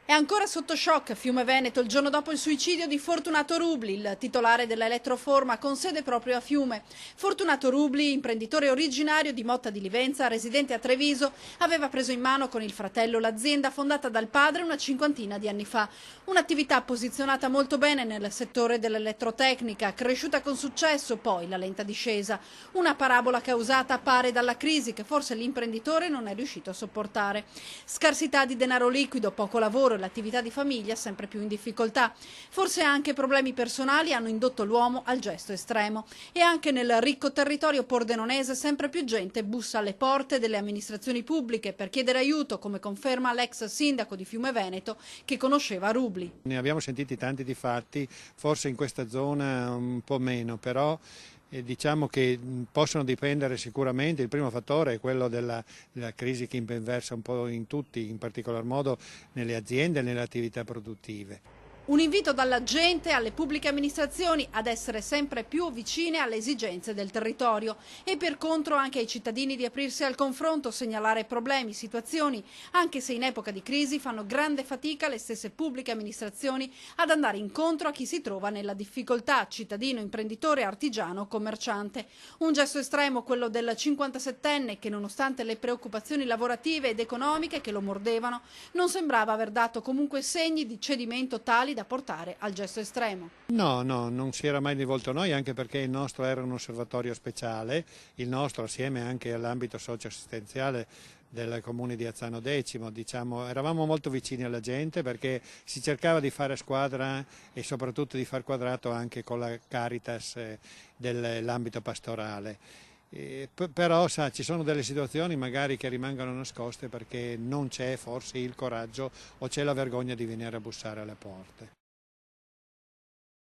È ancora sotto shock Fiume Veneto il giorno dopo il suicidio di Fortunato Rubli, il titolare della Elettroforma con sede proprio a Fiume. Fortunato Rubli, imprenditore originario di Motta di Livenza, residente a Treviso, aveva preso in mano con il fratello l'azienda fondata dal padre una cinquantina di anni fa. Un'attività posizionata molto bene nel settore dell'elettrotecnica, cresciuta con successo, poi la lenta discesa. Una parabola causata pare dalla crisi che forse l'imprenditore non è riuscito a sopportare. Scarsità di denaro liquido, poco lavoro e l'attività di famiglia sempre più in difficoltà. Forse anche problemi personali hanno indotto l'uomo al gesto estremo. E anche nel ricco territorio pordenonese sempre più gente bussa alle porte delle amministrazioni pubbliche per chiedere aiuto, come conferma l'ex sindaco di Fiume Veneto che conosceva Rubli. Ne abbiamo sentiti tanti di fatti, forse in questa zona un po' meno, però diciamo che possono dipendere sicuramente. Il primo fattore è quello della crisi che imperversa un po' in tutti, in particolar modo nelle aziende e nelle attività produttive. Un invito dalla gente alle pubbliche amministrazioni ad essere sempre più vicine alle esigenze del territorio e per contro anche ai cittadini di aprirsi al confronto, segnalare problemi, situazioni, anche se in epoca di crisi fanno grande fatica le stesse pubbliche amministrazioni ad andare incontro a chi si trova nella difficoltà, cittadino, imprenditore, artigiano, commerciante. Un gesto estremo quello del 57enne che, nonostante le preoccupazioni lavorative ed economiche che lo mordevano, non sembrava aver dato comunque segni di cedimento tali da portare al gesto estremo. No, non si era mai rivolto a noi, anche perché il nostro era un osservatorio speciale, il nostro assieme anche all'ambito socio-assistenziale del comune di Azzano Decimo, diciamo, eravamo molto vicini alla gente perché si cercava di fare squadra e soprattutto di far quadrato anche con la Caritas dell'ambito pastorale. Però sa, ci sono delle situazioni magari che rimangono nascoste perché non c'è forse il coraggio o c'è la vergogna di venire a bussare alle porte.